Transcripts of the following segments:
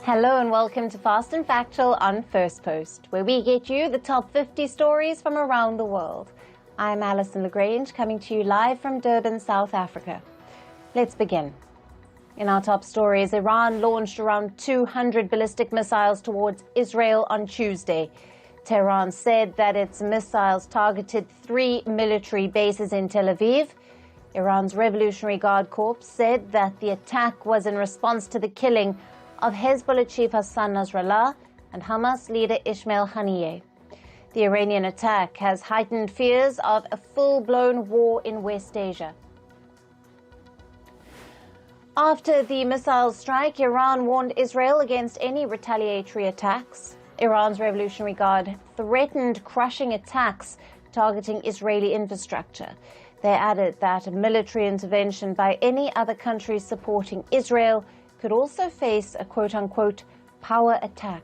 Hello and welcome to Fast and Factual on Firstpost, where we get you the top 50 stories from around the world. I'm Alison LaGrange, coming to you live from Durban, South Africa. Let's begin. In our top stories, Iran launched around 200 ballistic missiles towards Israel on Tuesday. Tehran said that its missiles targeted 3 military bases in Tel Aviv. Iran's Revolutionary Guard Corps said that the attack was in response to the killing of Hezbollah chief Hassan Nasrallah and Hamas leader Ismail Haniyeh. The Iranian attack has heightened fears of a full-blown war in West Asia. After the missile strike, Iran warned Israel against any retaliatory attacks. Iran's Revolutionary Guard threatened crushing attacks targeting Israeli infrastructure. They added that a military intervention by any other country supporting Israel could also face a quote-unquote power attack.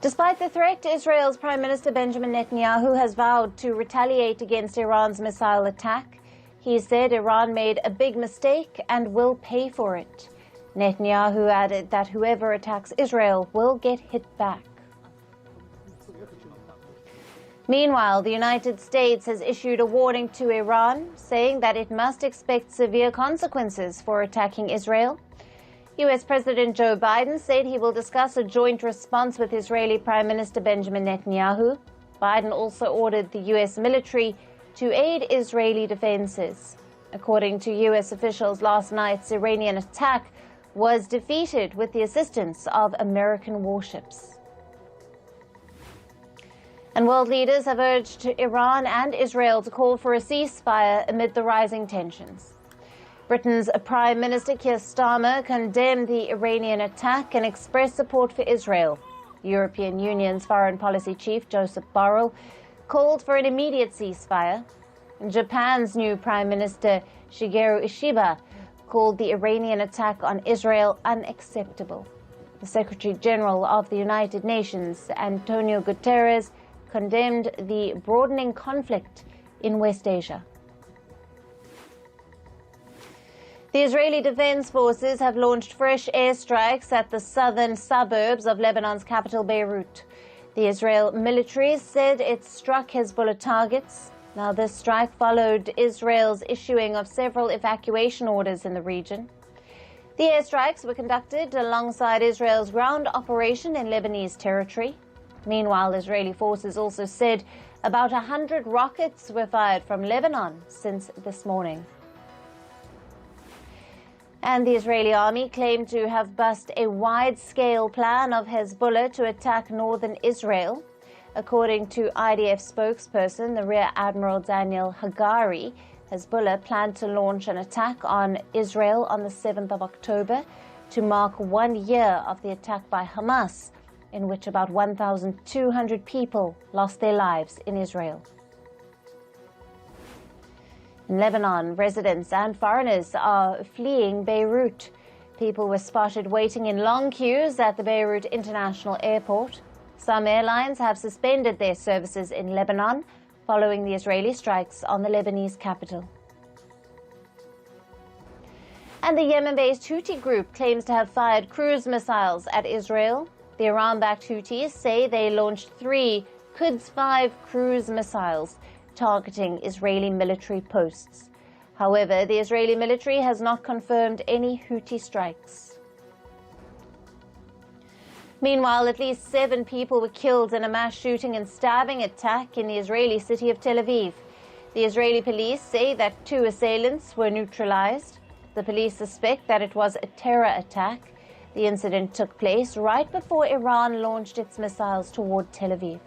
Despite the threat, Israel's Prime Minister Benjamin Netanyahu has vowed to retaliate against Iran's missile attack. He said Iran made a big mistake and will pay for it. Netanyahu added that whoever attacks Israel will get hit back. Meanwhile, the United States has issued a warning to Iran, saying that it must expect severe consequences for attacking Israel. U.S. President Joe Biden said he will discuss a joint response with Israeli Prime Minister Benjamin Netanyahu. Biden also ordered the U.S. military to aid Israeli defenses. According to U.S. officials, last night's Iranian attack was defeated with the assistance of American warships. And world leaders have urged Iran and Israel to call for a ceasefire amid the rising tensions. Britain's Prime Minister Keir Starmer condemned the Iranian attack and expressed support for Israel. The European Union's foreign policy chief, Joseph Borrell, called for an immediate ceasefire. And Japan's new Prime Minister, Shigeru Ishiba, called the Iranian attack on Israel unacceptable. The Secretary General of the United Nations, Antonio Guterres, condemned the broadening conflict in West Asia. The Israeli Defense Forces have launched fresh airstrikes at the southern suburbs of Lebanon's capital, Beirut. The Israel military said it struck Hezbollah targets. Now, this strike followed Israel's issuing of several evacuation orders in the region. The airstrikes were conducted alongside Israel's ground operation in Lebanese territory. Meanwhile, Israeli forces also said about 100 rockets were fired from Lebanon since this morning. And the Israeli army claimed to have bust a wide-scale plan of Hezbollah to attack northern Israel. According to IDF spokesperson, the Rear Admiral Daniel Hagari, Hezbollah planned to launch an attack on Israel on the 7th of October to mark 1 year of the attack by Hamas, in which about 1,200 people lost their lives in Israel. In Lebanon, residents and foreigners are fleeing Beirut. People were spotted waiting in long queues at the Beirut International Airport. Some airlines have suspended their services in Lebanon following the Israeli strikes on the Lebanese capital. And the Yemen-based Houthi group claims to have fired cruise missiles at Israel. The Iran-backed Houthis say they launched 3 Quds-5 cruise missiles targeting Israeli military posts. However, the Israeli military has not confirmed any Houthi strikes. Meanwhile, at least 7 people were killed in a mass shooting and stabbing attack in the Israeli city of Tel Aviv. The Israeli police say that 2 assailants were neutralized. The police suspect that it was a terror attack. The incident took place right before Iran launched its missiles toward Tel Aviv.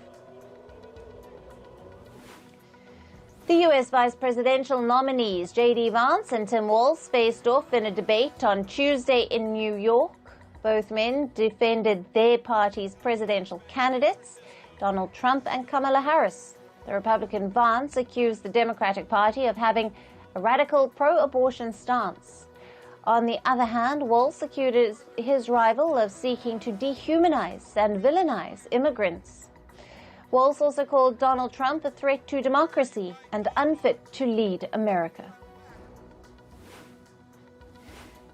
The U.S. vice presidential nominees J.D. Vance and Tim Walz faced off in a debate on Tuesday in New York. Both men defended their party's presidential candidates, Donald Trump and Kamala Harris. The Republican Vance accused the Democratic Party of having a radical pro-abortion stance. On the other hand, Walz accused his rival of seeking to dehumanize and villainize immigrants. Walz also called Donald Trump a threat to democracy and unfit to lead America.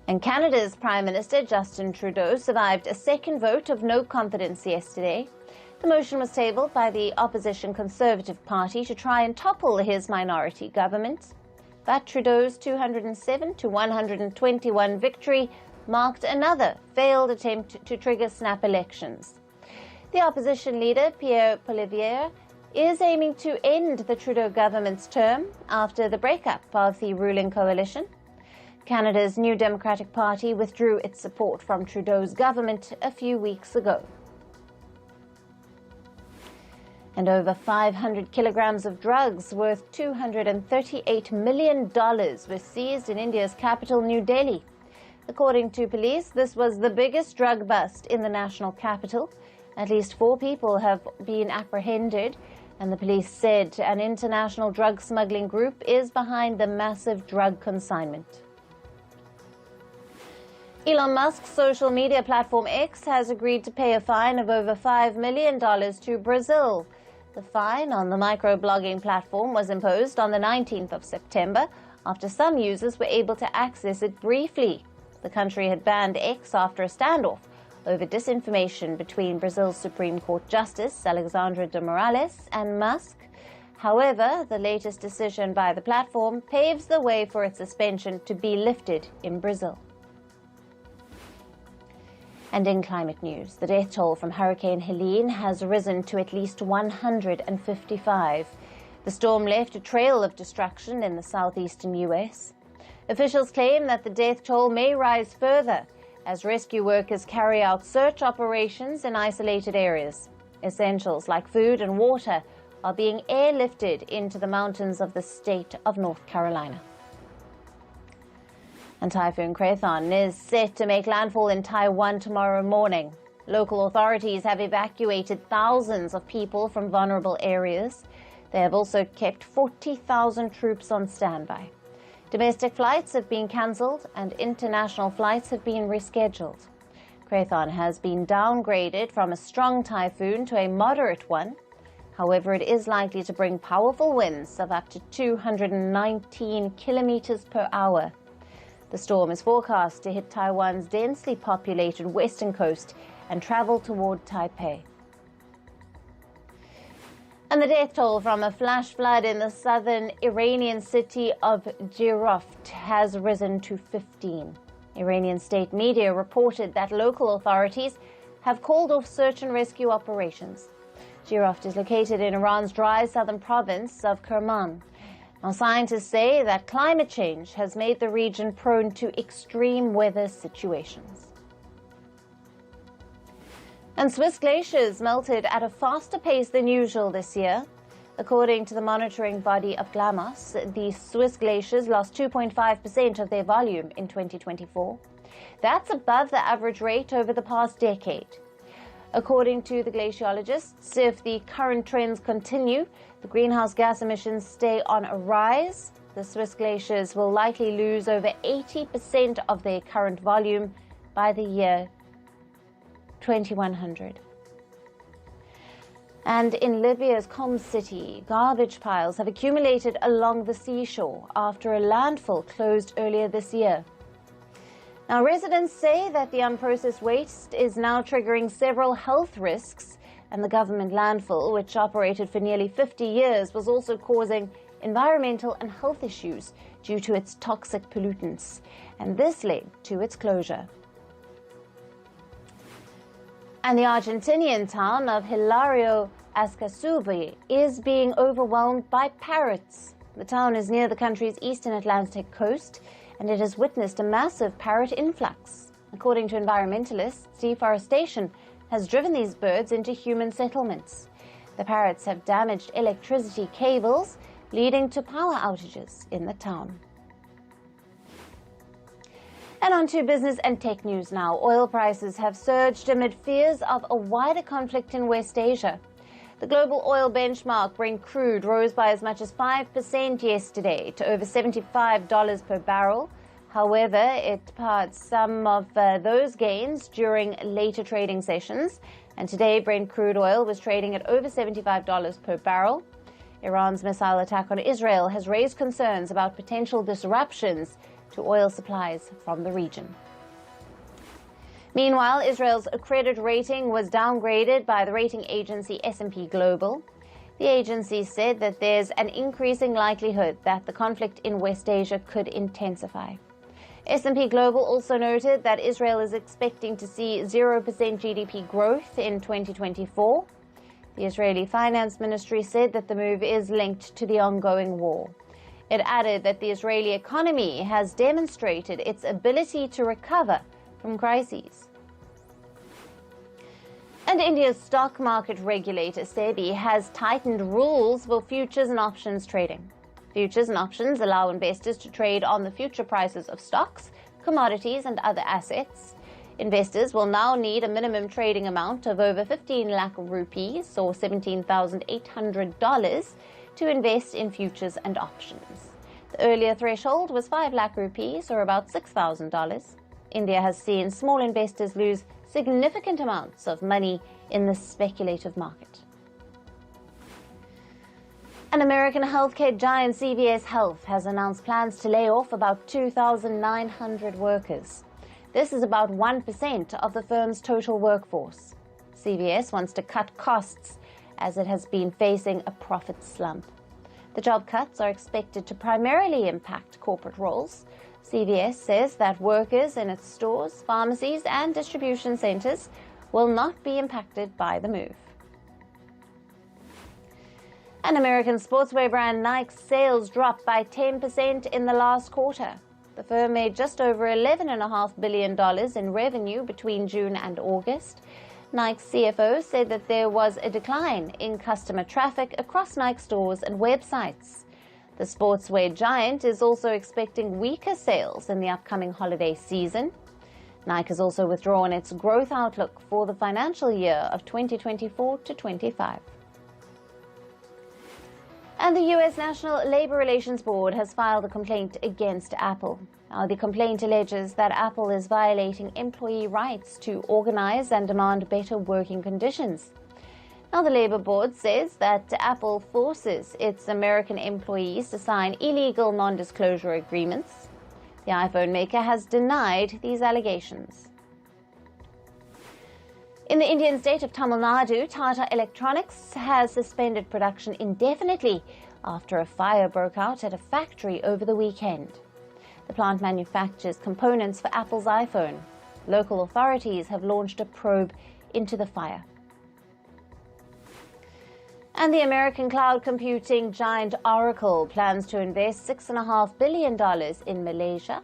And Canada's Prime Minister Justin Trudeau survived a second vote of no confidence yesterday. The motion was tabled by the opposition Conservative Party to try and topple his minority government. But Trudeau's 207 to 121 victory marked another failed attempt to trigger snap elections. The opposition leader, Pierre Poilievre, is aiming to end the Trudeau government's term after the breakup of the ruling coalition. Canada's New Democratic Party withdrew its support from Trudeau's government a few weeks ago. And over 500 kilograms of drugs worth $238 million were seized in India's capital, New Delhi. According to police, this was the biggest drug bust in the national capital. At least 4 people have been apprehended, and the police said an international drug smuggling group is behind the massive drug consignment. Elon Musk's social media platform X has agreed to pay a fine of over $5 million to Brazil. The fine on the microblogging platform was imposed on the 19th of September after some users were able to access it briefly. The country had banned X after a standoff over disinformation between Brazil's Supreme Court Justice Alexandre de Moraes and Musk. However, the latest decision by the platform paves the way for its suspension to be lifted in Brazil. And in climate news, the death toll from Hurricane Helene has risen to at least 155. The storm left a trail of destruction in the southeastern U.S. Officials claim that the death toll may rise further as rescue workers carry out search operations in isolated areas. Essentials like food and water are being airlifted into the mountains of the state of North Carolina. And Typhoon Krathon is set to make landfall in Taiwan tomorrow morning. Local authorities have evacuated thousands of people from vulnerable areas. They have also kept 40,000 troops on standby. Domestic flights have been cancelled and international flights have been rescheduled. Krathon has been downgraded from a strong typhoon to a moderate one. However, it is likely to bring powerful winds of up to 219 kilometers per hour. The storm is forecast to hit Taiwan's densely populated western coast and travel toward Taipei. And the death toll from a flash flood in the southern Iranian city of Beirut has risen to 15. Iranian state media reported that local authorities have called off search and rescue operations. Beirut is located in Iran's dry southern province of Kerman. Now, scientists say that climate change has made the region prone to extreme weather situations. And Swiss glaciers melted at a faster pace than usual this year. According to the monitoring body of GLAMOS, the Swiss glaciers lost 2.5% of their volume in 2024. That's above the average rate over the past decade. According to the glaciologists, if the current trends continue, the greenhouse gas emissions stay on a rise, the Swiss glaciers will likely lose over 80% of their current volume by the year 2100. And in Libya's Qom city, garbage piles have accumulated along the seashore after a landfill closed earlier this year. Now, residents say that the unprocessed waste is now triggering several health risks, and the government landfill, which operated for nearly 50 years, was also causing environmental and health issues due to its toxic pollutants, and this led to its closure. And the Argentinian town of Hilario Ascasubi is being overwhelmed by parrots. The town is near the country's eastern Atlantic coast, and it has witnessed a massive parrot influx. According to environmentalists, deforestation has driven these birds into human settlements. The parrots have damaged electricity cables, leading to power outages in the town. And on to business and tech news now. Oil prices have surged amid fears of a wider conflict in West Asia. The global oil benchmark Brent crude rose by as much as 5% yesterday to over $75 per barrel. However, it pared some of those gains during later trading sessions. And today, Brent crude oil was trading at over $75 per barrel. Iran's missile attack on Israel has raised concerns about potential disruptions to oil supplies from the region. Meanwhile, Israel's credit rating was downgraded by the rating agency S&P Global. The agency said that there's an increasing likelihood that the conflict in West Asia could intensify. S&P Global also noted that Israel is expecting to see 0% GDP growth in 2024. The Israeli Finance Ministry said that the move is linked to the ongoing war. It added that the Israeli economy has demonstrated its ability to recover from crises. And India's stock market regulator, SEBI, has tightened rules for futures and options trading. Futures and options allow investors to trade on the future prices of stocks, commodities, and other assets. Investors will now need a minimum trading amount of over 15 lakh rupees or $17,800 to invest in futures and options. The earlier threshold was 5 lakh rupees or about $6,000. India has seen small investors lose significant amounts of money in the speculative market. An American healthcare giant, CVS Health, has announced plans to lay off about 2,900 workers. This is about 1% of the firm's total workforce. CVS wants to cut costs as it has been facing a profit slump. The job cuts are expected to primarily impact corporate roles. CVS says that workers in its stores, pharmacies, and distribution centers will not be impacted by the move. An American sportswear brand, Nike's sales dropped by 10% in the last quarter. The firm made just over $11.5 billion in revenue between June and August. Nike's CFO said that there was a decline in customer traffic across Nike stores and websites. The sportswear giant is also expecting weaker sales in the upcoming holiday season. Nike has also withdrawn its growth outlook for the financial year of 2024 to 25. And the U.S. National Labor Relations Board has filed a complaint against Apple. Now, the complaint alleges that Apple is violating employee rights to organize and demand better working conditions. Now, the Labor Board says that Apple forces its American employees to sign illegal non-disclosure agreements. The iPhone maker has denied these allegations. In the Indian state of Tamil Nadu, Tata Electronics has suspended production indefinitely after a fire broke out at a factory over the weekend. The plant manufactures components for Apple's iPhone. Local authorities have launched a probe into the fire. And the American cloud computing giant Oracle plans to invest $6.5 billion in Malaysia.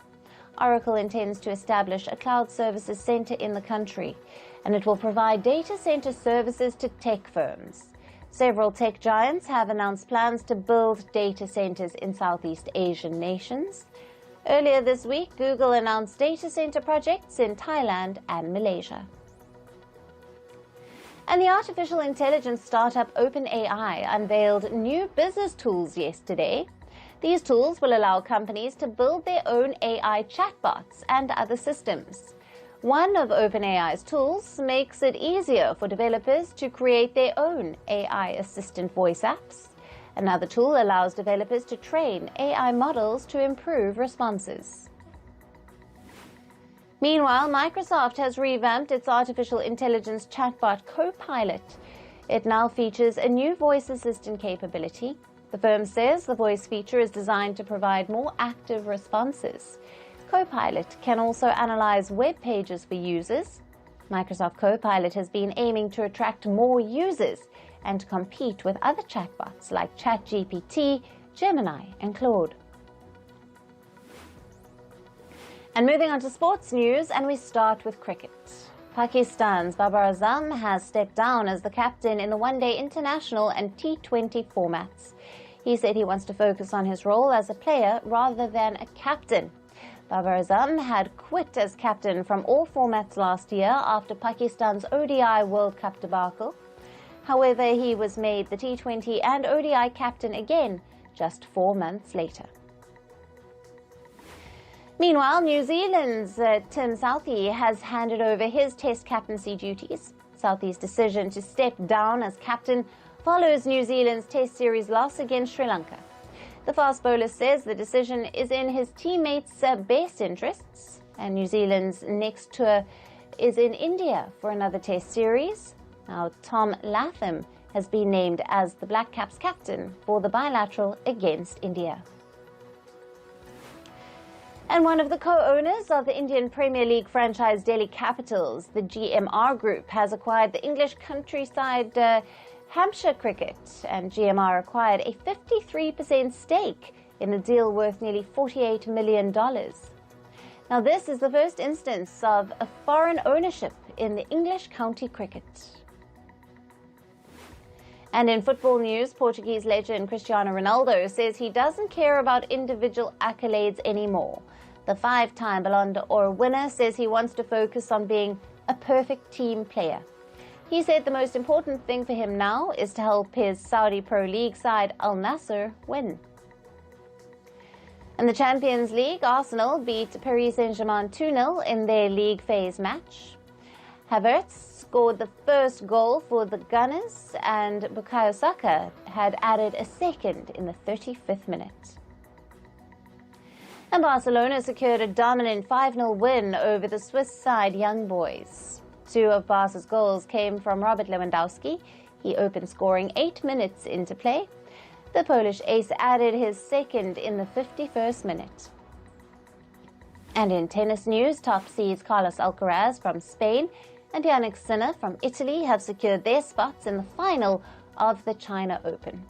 Oracle intends to establish a cloud services center in the country, and it will provide data center services to tech firms. Several tech giants have announced plans to build data centers in Southeast Asian nations. Earlier this week, Google announced data center projects in Thailand and Malaysia. And the artificial intelligence startup OpenAI unveiled new business tools yesterday. These tools will allow companies to build their own AI chatbots and other systems. One of OpenAI's tools makes it easier for developers to create their own AI assistant voice apps. Another tool allows developers to train AI models to improve responses. Meanwhile, Microsoft has revamped its artificial intelligence chatbot Copilot. It now features a new voice assistant capability. The firm says the voice feature is designed to provide more active responses. Copilot can also analyze web pages for users. Microsoft Copilot has been aiming to attract more users and to compete with other chatbots like ChatGPT, Gemini, and Claude. And moving on to sports news, and we start with cricket. Pakistan's Babar Azam has stepped down as the captain in the one-day international and T20 formats. He said he wants to focus on his role as a player rather than a captain. Babar Azam had quit as captain from all formats last year after Pakistan's ODI World Cup debacle. However, he was made the T20 and ODI captain again just 4 months later. Meanwhile, New Zealand's Tim Southee has handed over his Test captaincy duties. Southee's decision to step down as captain follows New Zealand's Test series loss against Sri Lanka. The fast bowler says the decision is in his teammates' best interests, and New Zealand's next tour is in India for another Test series. Now, Tom Latham has been named as the Black Caps captain for the bilateral against India. And one of the co-owners of the Indian Premier League franchise Delhi Capitals, the GMR Group, has acquired the English countryside Hampshire Cricket, and GMR acquired a 53% stake in the deal worth nearly $48 million. Now, this is the first instance of a foreign ownership in the English county cricket. And in football news, Portuguese legend Cristiano Ronaldo says he doesn't care about individual accolades anymore. The five-time Ballon d'Or winner says he wants to focus on being a perfect team player. He said the most important thing for him now is to help his Saudi Pro League side Al Nassr win. In the Champions League, Arsenal beat Paris Saint-Germain 2-0 in their league phase match. Havertz scored the first goal for the Gunners, and Bukayo Saka had added a second in the 35th minute. And Barcelona secured a dominant 5-0 win over the Swiss side Young Boys. Two of Barca's goals came from Robert Lewandowski. He opened scoring 8 minutes into play. The Polish ace added his second in the 51st minute. And in tennis news, top seeds Carlos Alcaraz from Spain and Jannik Sinner from Italy have secured their spots in the final of the China Open.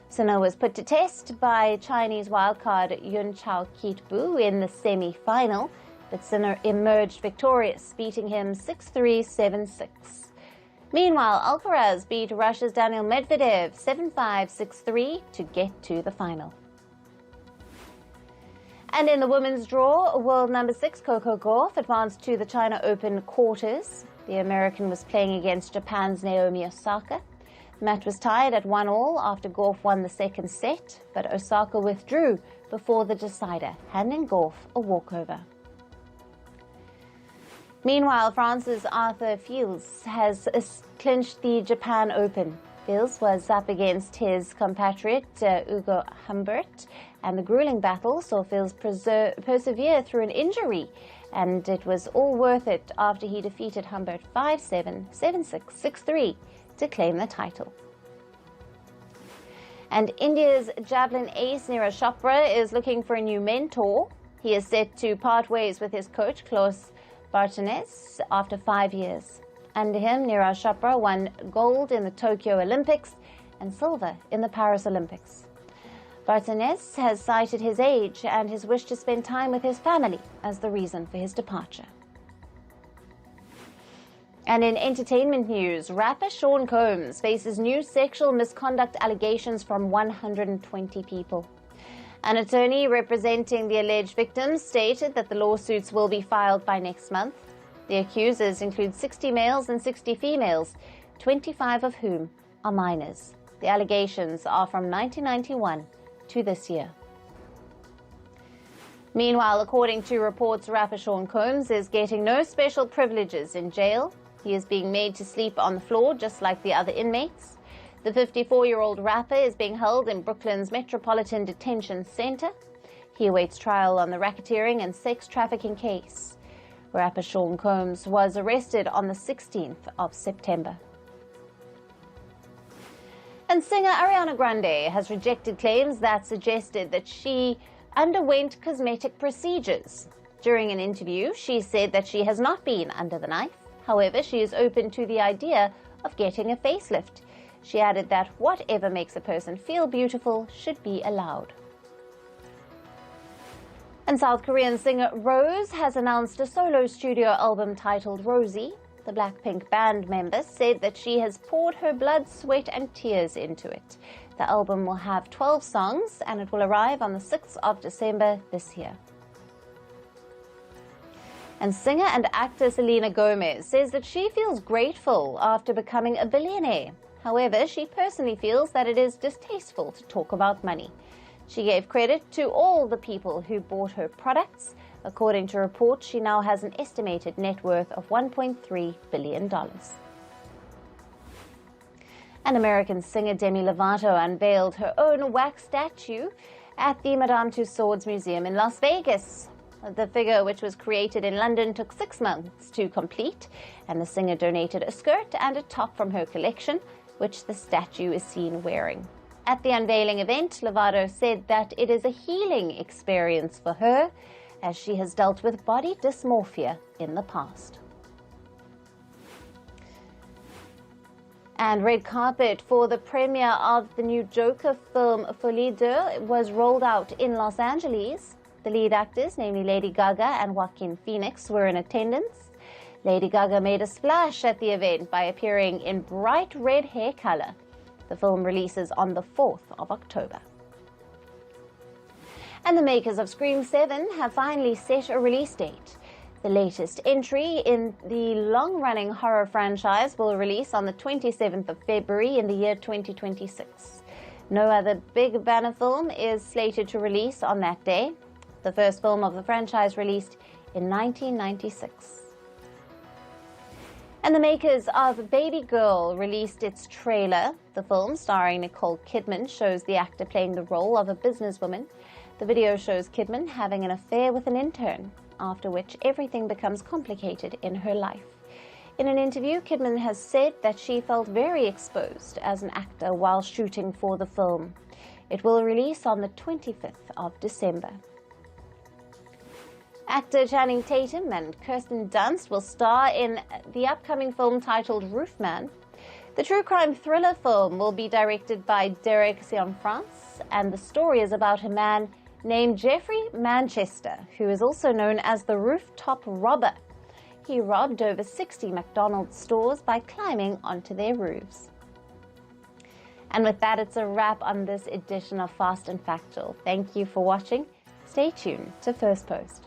Sinner was put to test by Chinese wildcard Yun Chao Keat-bu in the semi-final, but Sinner emerged victorious, beating him 6-3, 7-6. Meanwhile, Alcaraz beat Russia's Daniil Medvedev 7-5, 6-3 to get to the final. And in the women's draw, world number 6 Coco Gauff advanced to the China Open quarters. The American was playing against Japan's Naomi Osaka. The match was tied at 1-1 after Gauff won the second set, but Osaka withdrew before the decider, handing Gauff a walkover. Meanwhile, France's Arthur Fils has clinched the Japan Open. Fils was up against his compatriot Ugo Humbert, and the grueling battle saw Fils persevere through an injury, and it was all worth it after he defeated Humbert 5-7, 7-6, 6-3 to claim the title. And India's javelin ace Neeraj Chopra is looking for a new mentor. He is set to part ways with his coach Klaus Barthez after 5 years. Under him, Neeraj Chopra won gold in the Tokyo Olympics and silver in the Paris Olympics. Barthez has cited his age and his wish to spend time with his family as the reason for his departure. And in entertainment news, rapper Sean Combs faces new sexual misconduct allegations from 120 people. An attorney representing the alleged victims stated that the lawsuits will be filed by next month. The accusers include 60 males and 60 females, 25 of whom are minors. The allegations are from 1991 to this year. Meanwhile, according to reports, rapper Sean Combs is getting no special privileges in jail. He is being made to sleep on the floor just like the other inmates. The 54-year-old rapper is being held in Brooklyn's Metropolitan Detention Center. He awaits trial on the racketeering and sex trafficking case. Rapper Sean Combs was arrested on the 16th of September. And singer Ariana Grande has rejected claims that suggested that she underwent cosmetic procedures. During an interview, she said that she has not been under the knife. However, she is open to the idea of getting a facelift. She added that whatever makes a person feel beautiful should be allowed. And South Korean singer Rose has announced a solo studio album titled Rosie. The Blackpink band member said that she has poured her blood, sweat and tears into it. The album will have 12 songs and it will arrive on the 6th of December this year. And singer and actor Selena Gomez says that she feels grateful after becoming a billionaire. However, she personally feels that it is distasteful to talk about money. She gave credit to all the people who bought her products. According to reports, she now has an estimated net worth of $1.3 billion. And American singer Demi Lovato unveiled her own wax statue at the Madame Tussauds Museum in Las Vegas. The figure, which was created in London, took 6 months to complete, and the singer donated a skirt and a top from her collection, which the statue is seen wearing. At the unveiling event, Lovato said that it is a healing experience for her, as she has dealt with body dysmorphia in the past. And red carpet for the premiere of the new Joker film Folie 2 was rolled out in Los Angeles. The lead actors, namely Lady Gaga and Joaquin Phoenix, were in attendance. Lady Gaga made a splash at the event by appearing in bright red hair color. The film releases on the 4th of October. And the makers of Scream 7 have finally set a release date. The latest entry in the long-running horror franchise will release on the 27th of February in the year 2026. No other big banner film is slated to release on that day. The first film of the franchise released in 1996. And the makers of Baby Girl released its trailer. The film, starring Nicole Kidman, shows the actor playing the role of a businesswoman. The video shows Kidman having an affair with an intern, after which everything becomes complicated in her life. In an interview, Kidman has said that she felt very exposed as an actor while shooting for the film. It will release on the 25th of December. Actor Channing Tatum and Kirsten Dunst will star in the upcoming film titled Roofman. The true crime thriller film will be directed by Derek Cianfrance, and the story is about a man named Jeffrey Manchester, who is also known as the Rooftop Robber. He robbed over 60 McDonald's stores by climbing onto their roofs. And with that, it's a wrap on this edition of Fast and Factual. Thank you for watching. Stay tuned to Firstpost.